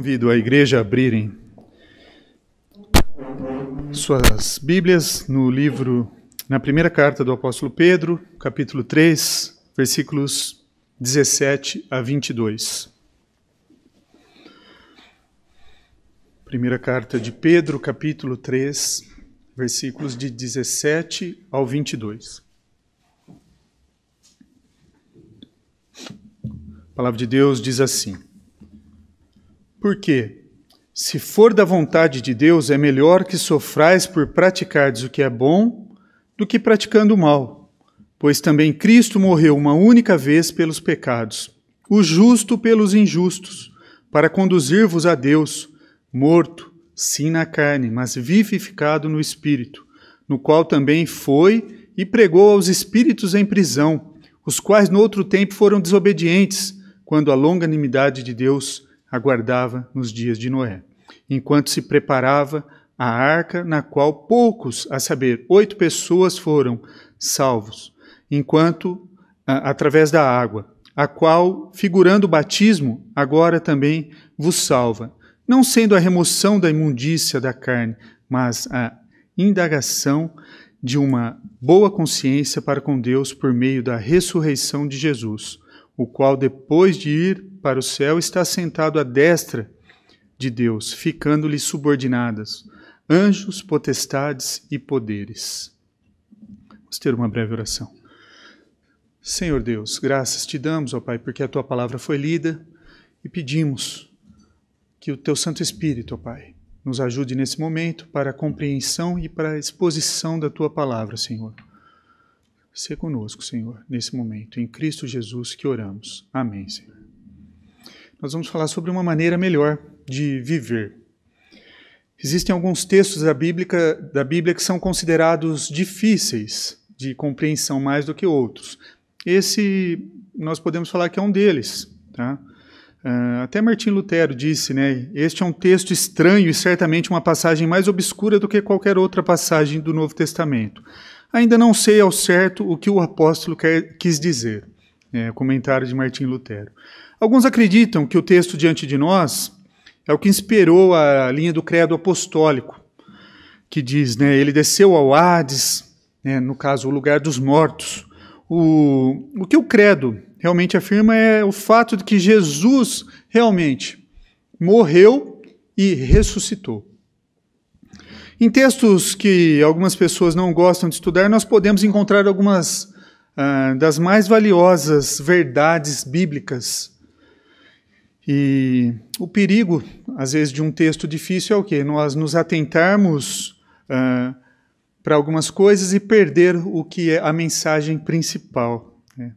Convido a igreja a abrirem suas Bíblias na primeira carta do apóstolo Pedro, capítulo 3, versículos 17 a 22. Primeira carta de Pedro, capítulo 3, versículos de 17 ao 22. A palavra de Deus diz assim: Porque, se for da vontade de Deus, é melhor que sofrais por praticardes o que é bom do que praticando o mal. Pois também Cristo morreu uma única vez pelos pecados, o justo pelos injustos, para conduzir-vos a Deus, morto, sim na carne, mas vivificado no Espírito, no qual também foi e pregou aos espíritos em prisão, os quais no outro tempo foram desobedientes, quando a longanimidade de Deus aguardava nos dias de Noé, enquanto se preparava a arca, na qual poucos, a saber, 8 pessoas foram salvos, através da água, a qual, figurando o batismo, agora também vos salva, não sendo a remoção da imundícia da carne, mas a indagação de uma boa consciência para com Deus por meio da ressurreição de Jesus, o qual, depois de ir para o céu, está sentado à destra de Deus, ficando-lhe subordinadas anjos, potestades e poderes. Vamos ter uma breve oração. Senhor Deus, graças te damos, ó Pai, porque a tua palavra foi lida e pedimos que o teu Santo Espírito, ó Pai, nos ajude nesse momento para a compreensão e para a exposição da tua palavra, Senhor. Sê conosco, Senhor, nesse momento, em Cristo Jesus que oramos. Amém, Senhor. Nós vamos falar sobre uma maneira melhor de viver. Existem alguns textos da Bíblia que são considerados difíceis de compreensão mais do que outros. Esse, nós podemos falar que é um deles, tá? Até Martim Lutero disse, né? Este é um texto estranho e certamente uma passagem mais obscura do que qualquer outra passagem do Novo Testamento. Ainda não sei ao certo o que o apóstolo quis dizer. Comentário de Martim Lutero. Alguns acreditam que o texto diante de nós é o que inspirou a linha do credo apostólico, que diz, né, ele desceu ao Hades, né, no caso, o lugar dos mortos. O que o credo realmente afirma é o fato de que Jesus realmente morreu e ressuscitou. Em textos que algumas pessoas não gostam de estudar, nós podemos encontrar algumas das mais valiosas verdades bíblicas. E o perigo, às vezes, de um texto difícil é o quê? Nós nos atentarmos para algumas coisas e perder o que é a mensagem principal. Né?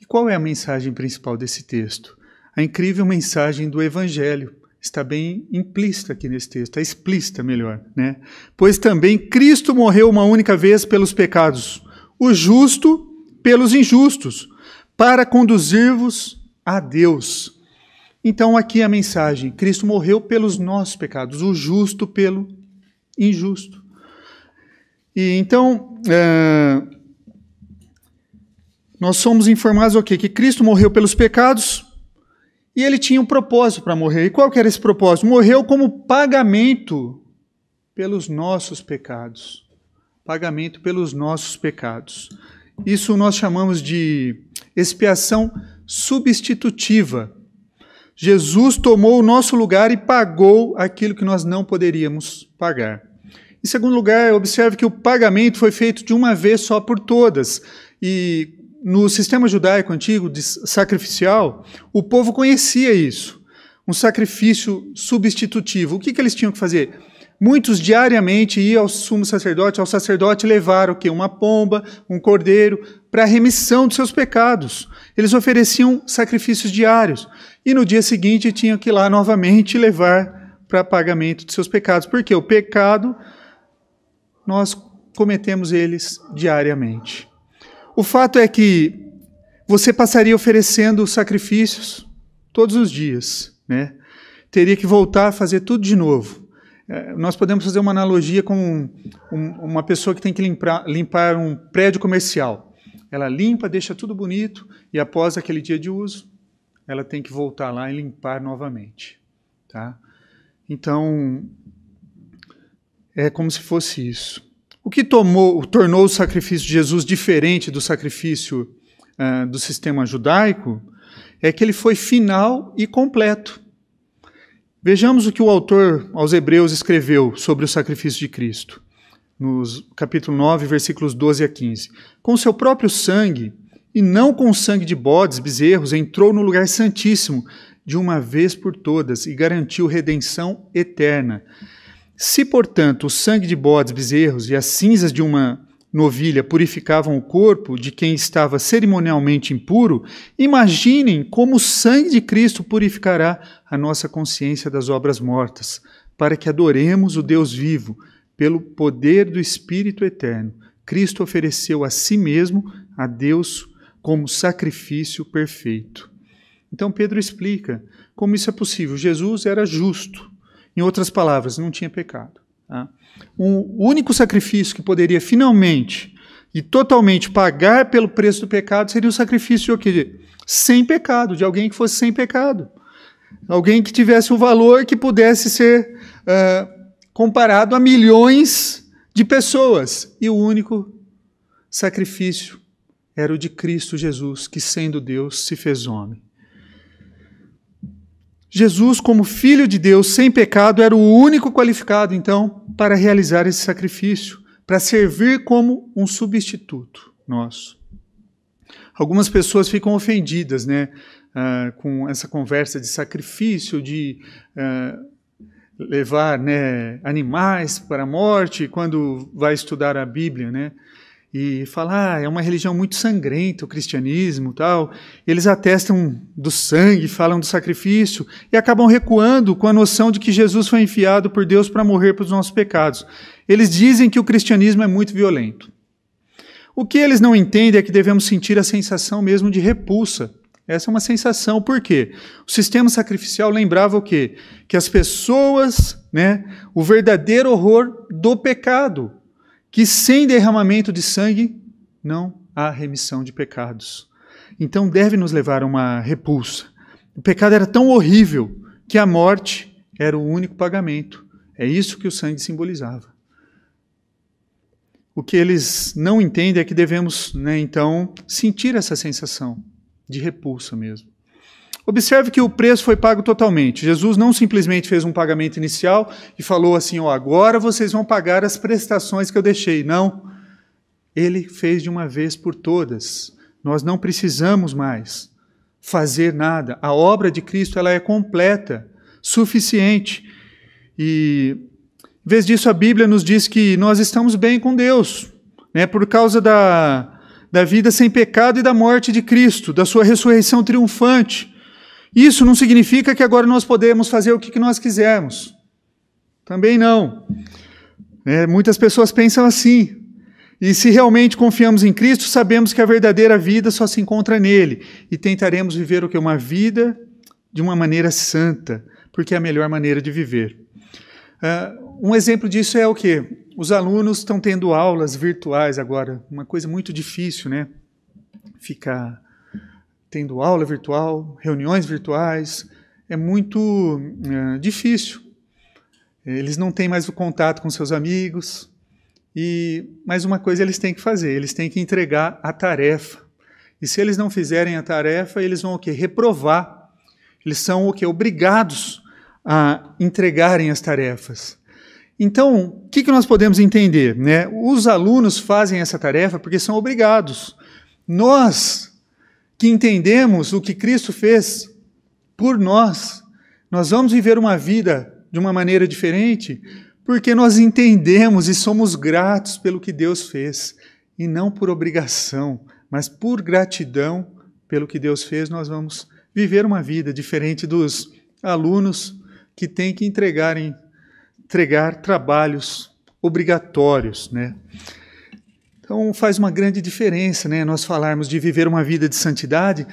E qual é a mensagem principal desse texto? A incrível mensagem do Evangelho. Está bem implícita aqui nesse texto, é explícita melhor, né? Pois também Cristo morreu uma única vez pelos pecados, o justo pelos injustos, para conduzir-vos a Deus. Então aqui a mensagem, Cristo morreu pelos nossos pecados, o justo pelo injusto. E então, nós somos informados o quê? Que Cristo morreu pelos pecados, e ele tinha um propósito para morrer. E qual que era esse propósito? Morreu como pagamento pelos nossos pecados. Pagamento pelos nossos pecados. Isso nós chamamos de expiação substitutiva. Jesus tomou o nosso lugar e pagou aquilo que nós não poderíamos pagar. Em segundo lugar, observe que o pagamento foi feito de uma vez só por todas. E no sistema judaico antigo, sacrificial, o povo conhecia isso. Um sacrifício substitutivo. O que eles tinham que fazer? Muitos diariamente iam ao sumo sacerdote, levar o quê? Uma pomba, um cordeiro, para a remissão dos seus pecados. Eles ofereciam sacrifícios diários. E no dia seguinte tinham que ir lá novamente levar para pagamento de seus pecados. Porque o pecado, nós cometemos eles diariamente. O fato é que você passaria oferecendo sacrifícios todos os dias, né? Teria que voltar a fazer tudo de novo. Nós podemos fazer uma analogia com uma pessoa que tem que limpar um prédio comercial. Ela limpa, deixa tudo bonito, e após aquele dia de uso, ela tem que voltar lá e limpar novamente. Tá? Então, é como se fosse isso. O que tornou o sacrifício de Jesus diferente do sacrifício do sistema judaico é que ele foi final e completo. Vejamos o que o autor aos Hebreus escreveu sobre o sacrifício de Cristo, no capítulo 9, versículos 12 a 15. Com seu próprio sangue, e não com o sangue de bodes, bezerros, entrou no lugar santíssimo de uma vez por todas e garantiu redenção eterna. Se, portanto, o sangue de bodes, bezerros e as cinzas de uma novilha purificavam o corpo de quem estava cerimonialmente impuro, imaginem como o sangue de Cristo purificará a nossa consciência das obras mortas, para que adoremos o Deus vivo, pelo poder do Espírito eterno. Cristo ofereceu a si mesmo a Deus como sacrifício perfeito. Então Pedro explica como isso é possível. Jesus era justo. Em outras palavras, não tinha pecado. Tá? O único sacrifício que poderia finalmente e totalmente pagar pelo preço do pecado seria o sacrifício sem pecado, de alguém que fosse sem pecado. Alguém que tivesse o valor que pudesse ser comparado a milhões de pessoas. E o único sacrifício era o de Cristo Jesus, que sendo Deus se fez homem. Jesus, como Filho de Deus, sem pecado, era o único qualificado, então, para realizar esse sacrifício, para servir como um substituto nosso. Algumas pessoas ficam ofendidas, né, com essa conversa de sacrifício, de levar, né, animais para a morte, quando vai estudar a Bíblia, né? E fala, é uma religião muito sangrenta, o cristianismo, tal. Eles atestam do sangue, falam do sacrifício e acabam recuando com a noção de que Jesus foi enviado por Deus para morrer pelos nossos pecados. Eles dizem que o cristianismo é muito violento. O que eles não entendem é que devemos sentir a sensação mesmo de repulsa. Essa é uma sensação. Por quê? O sistema sacrificial lembrava o quê? Que as pessoas, né, o verdadeiro horror do pecado, que sem derramamento de sangue não há remissão de pecados. Então deve nos levar a uma repulsa. O pecado era tão horrível que a morte era o único pagamento. É isso que o sangue simbolizava. O que eles não entendem é que devemos, né, então, sentir essa sensação de repulsa mesmo. Observe que o preço foi pago totalmente. Jesus não simplesmente fez um pagamento inicial e falou assim, agora vocês vão pagar as prestações que eu deixei. Não. Ele fez de uma vez por todas. Nós não precisamos mais fazer nada. A obra de Cristo ela é completa, suficiente. E, em vez disso, a Bíblia nos diz que nós estamos bem com Deus, né, por causa da vida sem pecado e da morte de Cristo, da sua ressurreição triunfante. Isso não significa que agora nós podemos fazer o que nós quisermos. Também não. Muitas pessoas pensam assim. E se realmente confiamos em Cristo, sabemos que a verdadeira vida só se encontra nele. E tentaremos viver o que? Uma vida de uma maneira santa, porque é a melhor maneira de viver. Um exemplo disso é o quê? Os alunos estão tendo aulas virtuais agora. Uma coisa muito difícil, né? Ficar tendo aula virtual, reuniões virtuais, é muito difícil. Eles não têm mais o contato com seus amigos, mas uma coisa eles têm que fazer, eles têm que entregar a tarefa. E se eles não fizerem a tarefa, eles vão o quê? Reprovar. Eles são o quê? Obrigados a entregarem as tarefas. Então, o que nós podemos entender, né? Os alunos fazem essa tarefa porque são obrigados. Nós que entendemos o que Cristo fez por nós, nós vamos viver uma vida de uma maneira diferente, porque nós entendemos e somos gratos pelo que Deus fez, e não por obrigação, mas por gratidão pelo que Deus fez, nós vamos viver uma vida diferente dos alunos que têm que entregar trabalhos obrigatórios, né? Então faz uma grande diferença, né, nós falarmos de viver uma vida de santidade.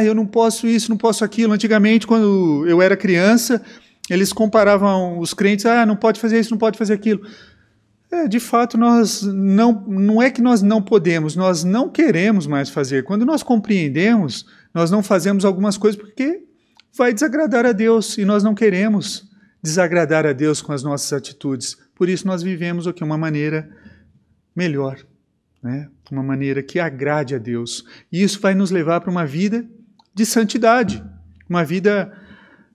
Eu não posso isso, não posso aquilo. Antigamente, quando eu era criança, eles comparavam os crentes, não pode fazer isso, não pode fazer aquilo. De fato, nós não é que nós não podemos, nós não queremos mais fazer. Quando nós compreendemos, nós não fazemos algumas coisas porque vai desagradar a Deus, e nós não queremos desagradar a Deus com as nossas atitudes. Por isso nós vivemos uma maneira melhor, né? Uma maneira que agrade a Deus. E isso vai nos levar para uma vida de santidade, uma vida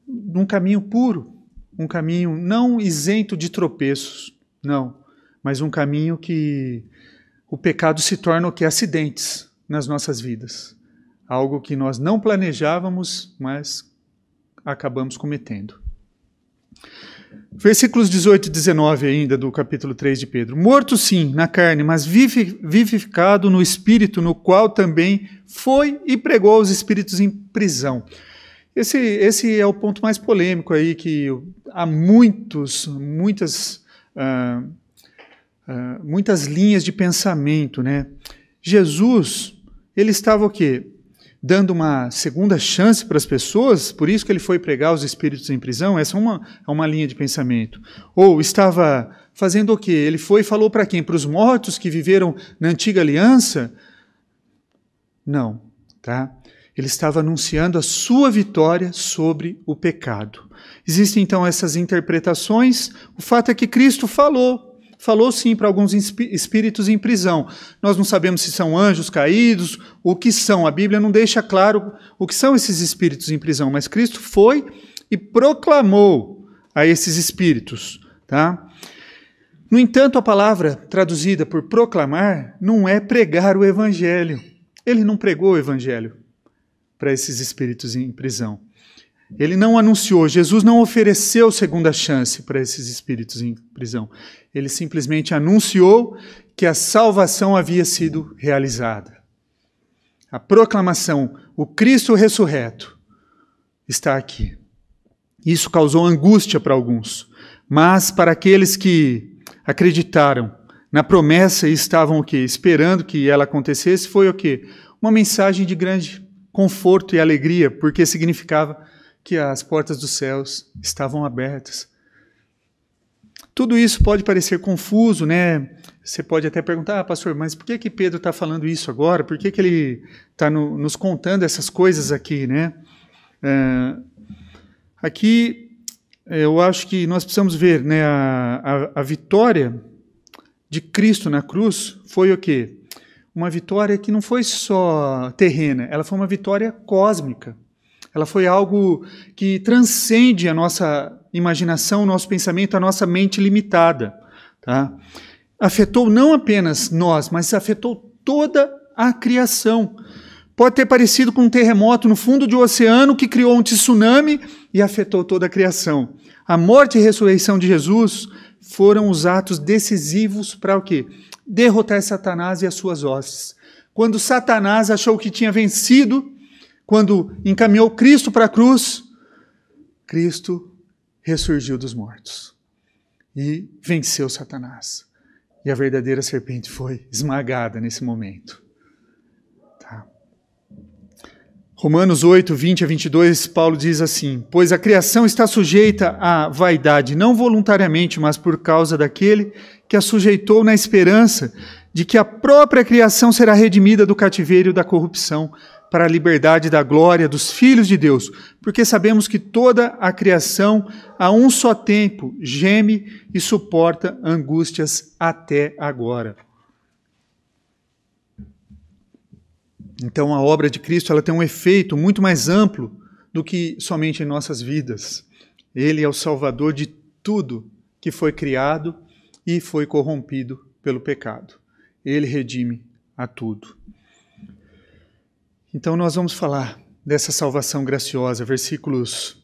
num caminho puro, um caminho não isento de tropeços, não, mas um caminho que o pecado se torna o que? Acidentes nas nossas vidas. Algo que nós não planejávamos, mas acabamos cometendo. Versículos 18 e 19 ainda do capítulo 3 de Pedro. Morto sim, na carne, mas vivificado no Espírito, no qual também foi e pregou aos espíritos em prisão. Esse é o ponto mais polêmico aí, que há muitas linhas de pensamento, né? Jesus, ele estava o quê? Dando uma segunda chance para as pessoas, por isso que ele foi pregar os espíritos em prisão. Essa é uma linha de pensamento. Ou estava fazendo o quê? Ele foi e falou para quem? Para os mortos que viveram na antiga aliança? Não, tá? Ele estava anunciando a sua vitória sobre o pecado. Existem então essas interpretações. O fato é que Cristo falou sim para alguns espíritos em prisão. Nós não sabemos se são anjos caídos, o que são. A Bíblia não deixa claro o que são esses espíritos em prisão, mas Cristo foi e proclamou a esses espíritos, tá? No entanto, a palavra traduzida por proclamar não é pregar o evangelho. Ele não pregou o evangelho para esses espíritos em prisão. Ele não anunciou, Jesus não ofereceu segunda chance para esses espíritos em prisão. Ele simplesmente anunciou que a salvação havia sido realizada. A proclamação, o Cristo ressurreto, está aqui. Isso causou angústia para alguns, mas para aqueles que acreditaram na promessa e estavam o quê? Esperando que ela acontecesse, foi o quê? Uma mensagem de grande conforto e alegria, porque significava que as portas dos céus estavam abertas. Tudo isso pode parecer confuso, né? Você pode até perguntar, pastor, mas por que Pedro está falando isso agora? Por que ele está nos contando essas coisas aqui, né? Aqui, eu acho que nós precisamos ver, né? A vitória de Cristo na cruz foi o quê? Uma vitória que não foi só terrena, ela foi uma vitória cósmica. Ela foi algo que transcende a nossa imaginação, o nosso pensamento, a nossa mente limitada. Tá? Afetou não apenas nós, mas afetou toda a criação. Pode ter parecido com um terremoto no fundo do oceano que criou um tsunami e afetou toda a criação. A morte e a ressurreição de Jesus foram os atos decisivos para o quê? Derrotar Satanás e as suas hostes. Quando Satanás achou que tinha vencido, quando encaminhou Cristo para a cruz, Cristo ressurgiu dos mortos e venceu Satanás. E a verdadeira serpente foi esmagada nesse momento. Tá. Romanos 8, 20 a 22, Paulo diz assim: pois a criação está sujeita à vaidade, não voluntariamente, mas por causa daquele que a sujeitou na esperança de que a própria criação será redimida do cativeiro da corrupção, para a liberdade da glória dos filhos de Deus, porque sabemos que toda a criação, a um só tempo, geme e suporta angústias até agora. Então, a obra de Cristo ela tem um efeito muito mais amplo do que somente em nossas vidas. Ele é o Salvador de tudo que foi criado e foi corrompido pelo pecado. Ele redime a tudo. Então nós vamos falar dessa salvação graciosa, versículos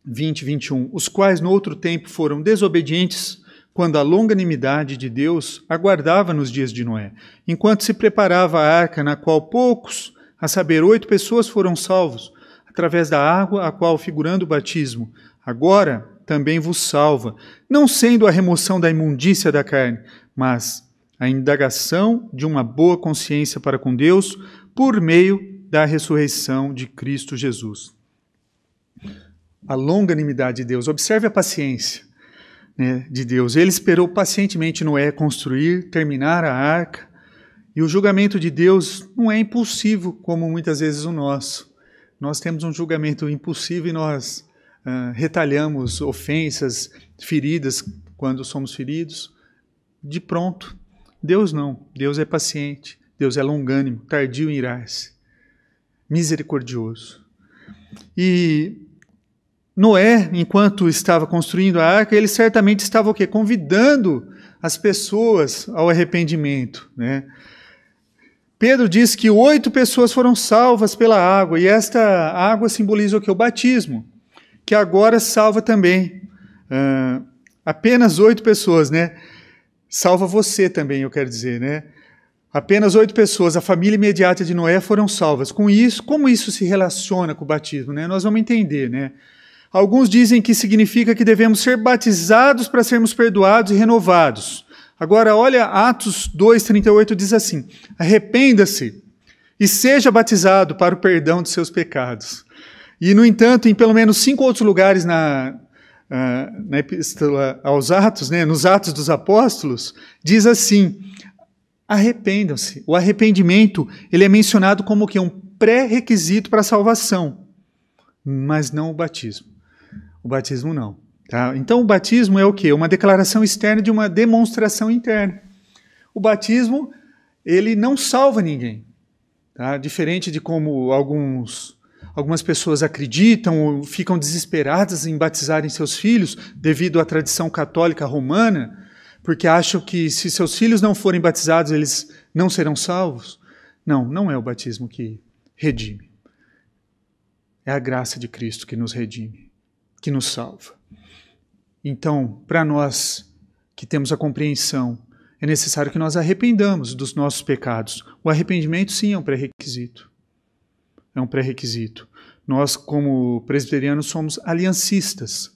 20 e 21, os quais no outro tempo foram desobedientes, quando a longanimidade de Deus aguardava nos dias de Noé, enquanto se preparava a arca, na qual poucos, a saber, 8 pessoas foram salvos, através da água, a qual, figurando o batismo, agora também vos salva, não sendo a remoção da imundícia da carne, mas a indagação de uma boa consciência para com Deus, por meio da ressurreição de Cristo Jesus. A longanimidade de Deus. Observe a paciência, né, de Deus. Ele esperou pacientemente Noé construir, terminar a arca. E o julgamento de Deus não é impulsivo, como muitas vezes o nosso. Nós temos um julgamento impulsivo e nós retalhamos ofensas, feridas quando somos feridos, de pronto. Deus não. Deus é paciente. Deus é longânimo, tardio em irar-se, misericordioso. E Noé, enquanto estava construindo a arca, ele certamente estava o quê? Convidando as pessoas ao arrependimento, né? Pedro diz que 8 pessoas foram salvas pela água, e esta água simboliza o quê? O batismo, que agora salva também. Apenas 8 pessoas, né? Salva você também, eu quero dizer, né? Apenas 8 pessoas, a família imediata de Noé, foram salvas. Com isso, como isso se relaciona com o batismo, né? Nós vamos entender, né? Alguns dizem que significa que devemos ser batizados para sermos perdoados e renovados. Agora, olha, Atos 2:38 diz assim: arrependa-se e seja batizado para o perdão de seus pecados. E, no entanto, em pelo menos 5 outros lugares na Epístola aos Atos, né, nos Atos dos Apóstolos, diz assim: arrependam-se. O arrependimento, ele é mencionado como que um pré-requisito para a salvação, mas não o batismo. O batismo não. Tá? Então o batismo é o quê? Uma declaração externa de uma demonstração interna. O batismo, ele não salva ninguém. Tá? Diferente de como algumas pessoas acreditam ou ficam desesperadas em batizarem seus filhos devido à tradição católica romana, porque acham que se seus filhos não forem batizados, eles não serão salvos. Não, não é o batismo que redime. É a graça de Cristo que nos redime, que nos salva. Então, para nós que temos a compreensão, é necessário que nós arrependamos dos nossos pecados. O arrependimento, sim, é um pré-requisito. É um pré-requisito. Nós, como presbiterianos, somos aliancistas.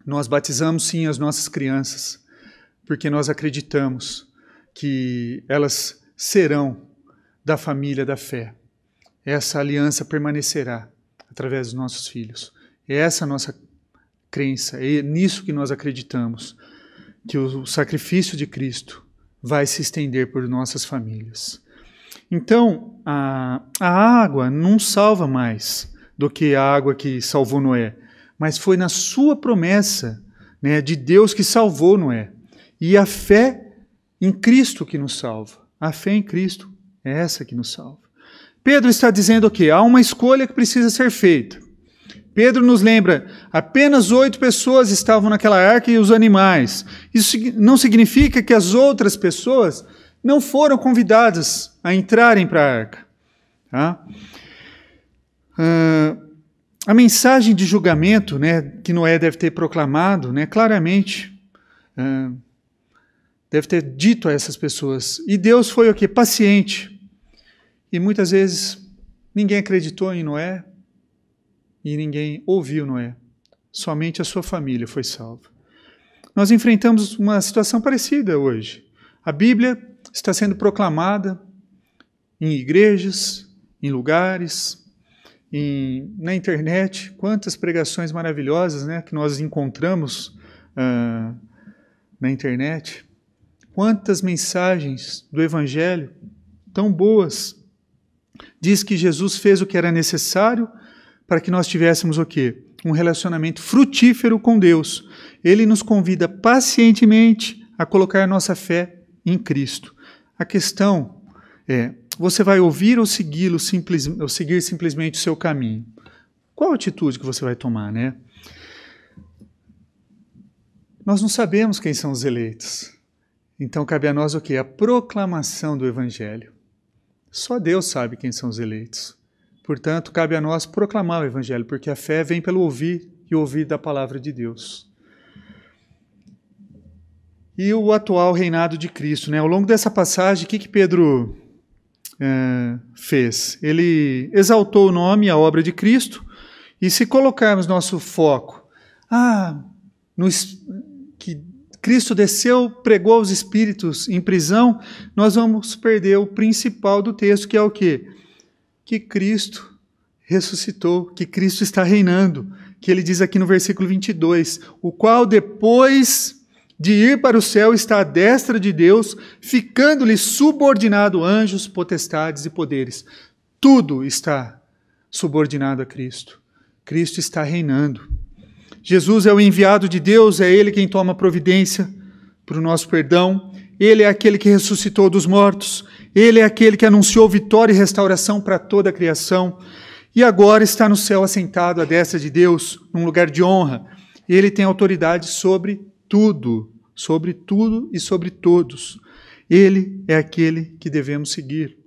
Nós batizamos, sim, as nossas crianças, porque nós acreditamos que elas serão da família da fé. Essa aliança permanecerá através dos nossos filhos. É essa a nossa crença, é nisso que nós acreditamos, que o sacrifício de Cristo vai se estender por nossas famílias. Então, a água não salva mais do que a água que salvou Noé, mas foi na sua promessa, né, de Deus que salvou Noé. E a fé em Cristo que nos salva. A fé em Cristo é essa que nos salva. Pedro está dizendo o quê? Há uma escolha que precisa ser feita. Pedro nos lembra, apenas 8 pessoas estavam naquela arca e os animais. Isso não significa que as outras pessoas não foram convidadas a entrarem para a arca. Tá? A mensagem de julgamento, né, que Noé deve ter proclamado, né, claramente, deve ter dito a essas pessoas. E Deus foi o quê? Paciente. E muitas vezes ninguém acreditou em Noé, e ninguém ouviu Noé. Somente a sua família foi salva. Nós enfrentamos uma situação parecida hoje. A Bíblia está sendo proclamada em igrejas, em lugares, na internet. Quantas pregações maravilhosas, né, que nós encontramos na internet. Quantas mensagens do Evangelho tão boas. Diz que Jesus fez o que era necessário para que nós tivéssemos o quê? Um relacionamento frutífero com Deus. Ele nos convida pacientemente a colocar nossa fé em Cristo. A questão é, você vai ouvir ou seguir simplesmente o seu caminho? Qual a atitude que você vai tomar, né? Nós não sabemos quem são os eleitos. Então cabe a nós o quê? A proclamação do Evangelho. Só Deus sabe quem são os eleitos. Portanto, cabe a nós proclamar o Evangelho, porque a fé vem pelo ouvir e ouvir da palavra de Deus. E o atual reinado de Cristo, né? Ao longo dessa passagem, o que Pedro fez? Ele exaltou o nome e a obra de Cristo, e se colocarmos nosso foco, que Cristo desceu, pregou aos espíritos em prisão, nós vamos perder o principal do texto, que é o quê? Que Cristo ressuscitou, que Cristo está reinando, que ele diz aqui no versículo 22, o qual depois de ir para o céu está à destra de Deus, ficando-lhe subordinado anjos, potestades e poderes. Tudo está subordinado a Cristo. Cristo está reinando. Jesus é o enviado de Deus, é Ele quem toma providência para o nosso perdão. Ele é aquele que ressuscitou dos mortos. Ele é aquele que anunciou vitória e restauração para toda a criação. E agora está no céu assentado à destra de Deus, num lugar de honra. Ele tem autoridade sobre tudo e sobre todos. Ele é aquele que devemos seguir.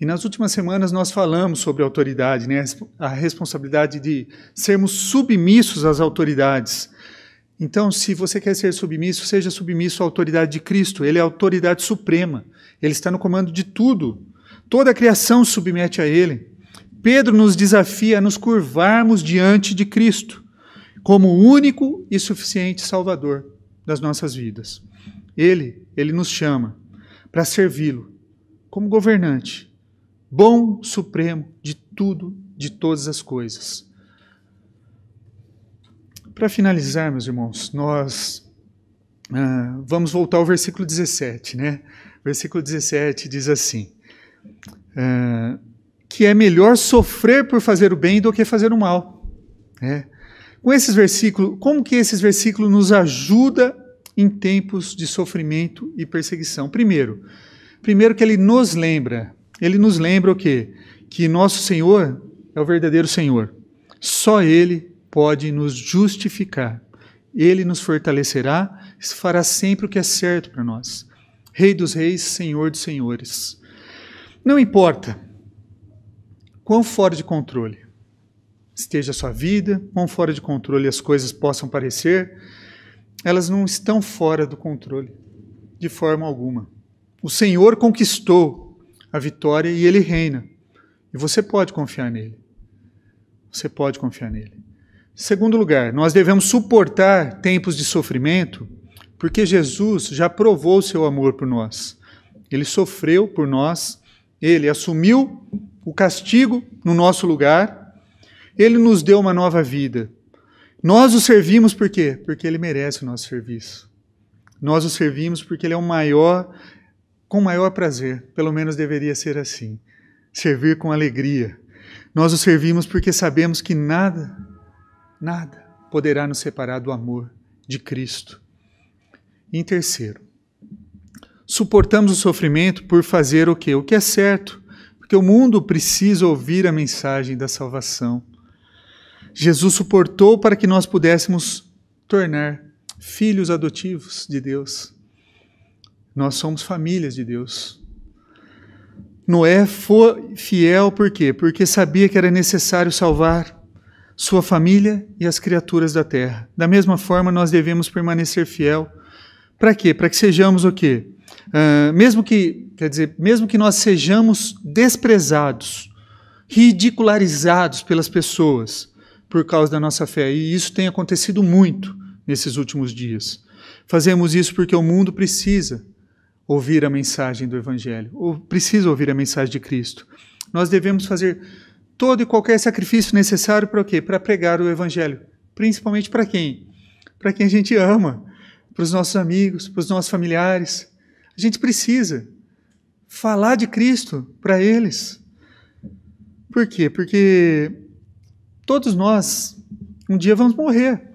E nas últimas semanas nós falamos sobre autoridade, né? A responsabilidade de sermos submissos às autoridades. Então, se você quer ser submisso, seja submisso à autoridade de Cristo. Ele é a autoridade suprema. Ele está no comando de tudo. Toda a criação se submete a Ele. Pedro nos desafia a nos curvarmos diante de Cristo, como o único e suficiente Salvador das nossas vidas. Ele nos chama para servi-lo como governante, bom, supremo de tudo, de todas as coisas. Para finalizar, meus irmãos, nós vamos voltar ao versículo 17, né? Versículo 17 diz assim, que é melhor sofrer por fazer o bem do que fazer o mal. Com esses versículos, como que esses versículos nos ajudam em tempos de sofrimento e perseguição? Primeiro que ele nos lembra o quê? Que nosso Senhor é o verdadeiro Senhor. Só Ele pode nos justificar. Ele nos fortalecerá e fará sempre o que é certo para nós. Rei dos reis, Senhor dos senhores. Não importa quão fora de controle esteja a sua vida, quão fora de controle as coisas possam parecer, elas não estão fora do controle, de forma alguma. O Senhor conquistou a vitória e Ele reina. E você pode confiar nele. Você pode confiar nele. Segundo lugar, nós devemos suportar tempos de sofrimento, porque Jesus já provou o seu amor por nós. Ele sofreu por nós, Ele assumiu o castigo no nosso lugar, Ele nos deu uma nova vida. Nós o servimos por quê? Porque Ele merece o nosso serviço. Nós o servimos porque Ele é com maior prazer, pelo menos deveria ser assim. Servir com alegria. Nós o servimos porque sabemos que nada poderá nos separar do amor de Cristo. Em terceiro, suportamos o sofrimento por fazer o quê? O que é certo, porque o mundo precisa ouvir a mensagem da salvação. Jesus suportou para que nós pudéssemos tornar filhos adotivos de Deus. Nós somos famílias de Deus. Noé foi fiel por quê? Porque sabia que era necessário salvar sua família e as criaturas da terra. Da mesma forma, nós devemos permanecer fiel. Para quê? Para que sejamos o quê? Mesmo que nós sejamos desprezados, ridicularizados pelas pessoas por causa da nossa fé, e isso tem acontecido muito nesses últimos dias. Fazemos isso porque o mundo precisa ouvir a mensagem do Evangelho, ou precisa ouvir a mensagem de Cristo. Nós devemos fazer todo e qualquer sacrifício necessário para o quê? Para pregar o Evangelho. Principalmente para quem? Para quem a gente ama, para os nossos amigos, para os nossos familiares. A gente precisa falar de Cristo para eles. Por quê? Porque todos nós, um dia vamos morrer.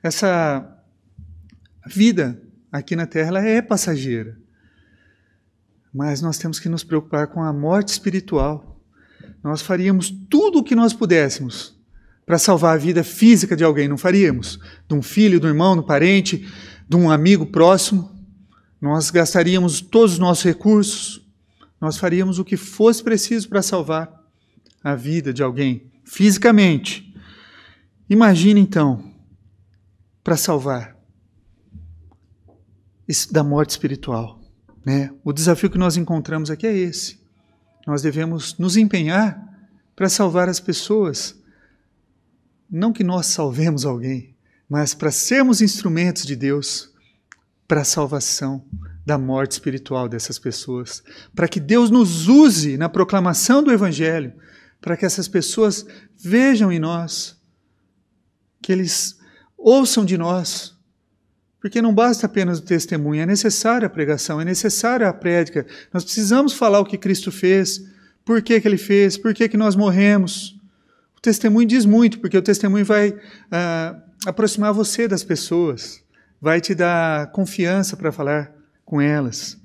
Essa vida aqui na Terra, ela é passageira. Mas nós temos que nos preocupar com a morte espiritual. Nós faríamos tudo o que nós pudéssemos para salvar a vida física de alguém, não faríamos? De um filho, de um irmão, de um parente, de um amigo próximo. Nós gastaríamos todos os nossos recursos. Nós faríamos o que fosse preciso para salvar a vida de alguém, fisicamente. Imagine então, para salvar da morte espiritual, né? O desafio que nós encontramos aqui é esse. Nós devemos nos empenhar para salvar as pessoas. Não que nós salvemos alguém, mas para sermos instrumentos de Deus para a salvação da morte espiritual dessas pessoas. Para que Deus nos use na proclamação do Evangelho, para que essas pessoas vejam em nós, que eles ouçam de nós. Porque não basta apenas o testemunho, é necessária a pregação, é necessária a prédica. Nós precisamos falar o que Cristo fez Por que que ele fez? Por que que nós morremos? O testemunho diz muito, porque o testemunho vai aproximar você das pessoas, vai te dar confiança para falar com elas.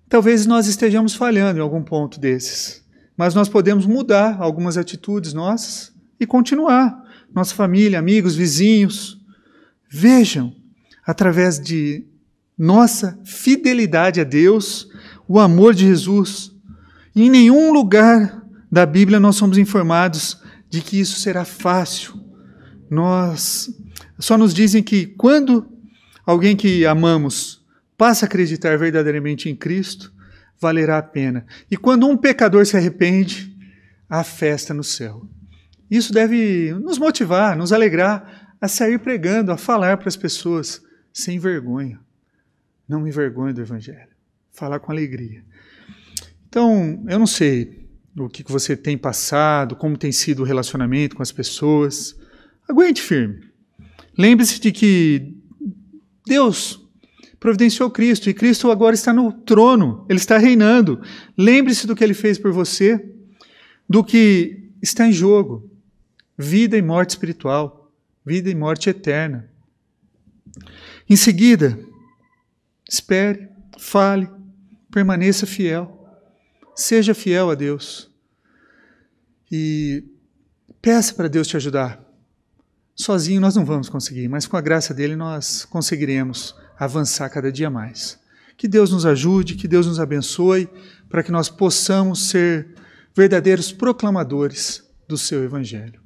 Talvez nós estejamos falhando em algum ponto desses, mas nós podemos mudar algumas atitudes nossas e continuar. Nossa família, amigos, vizinhos, vejam, através de nossa fidelidade a Deus, o amor de Jesus. E em nenhum lugar da Bíblia nós somos informados de que isso será fácil. Só nos dizem que quando alguém que amamos passa a acreditar verdadeiramente em Cristo, valerá a pena. E quando um pecador se arrepende, há festa no céu. Isso deve nos motivar, nos alegrar a sair pregando, a falar para as pessoas sem vergonha. Não me envergonhe do Evangelho. Falar com alegria. Então, eu não sei o que você tem passado, como tem sido o relacionamento com as pessoas. Aguente firme. Lembre-se de que Deus providenciou Cristo e Cristo agora está no trono, Ele está reinando. Lembre-se do que Ele fez por você, do que está em jogo. Vida e morte espiritual, vida e morte eterna. Em seguida, espere, fale, permaneça fiel. Seja fiel a Deus. E peça para Deus te ajudar. Sozinho nós não vamos conseguir, mas com a graça dele nós conseguiremos avançar cada dia mais. Que Deus nos ajude, que Deus nos abençoe, para que nós possamos ser verdadeiros proclamadores do seu Evangelho.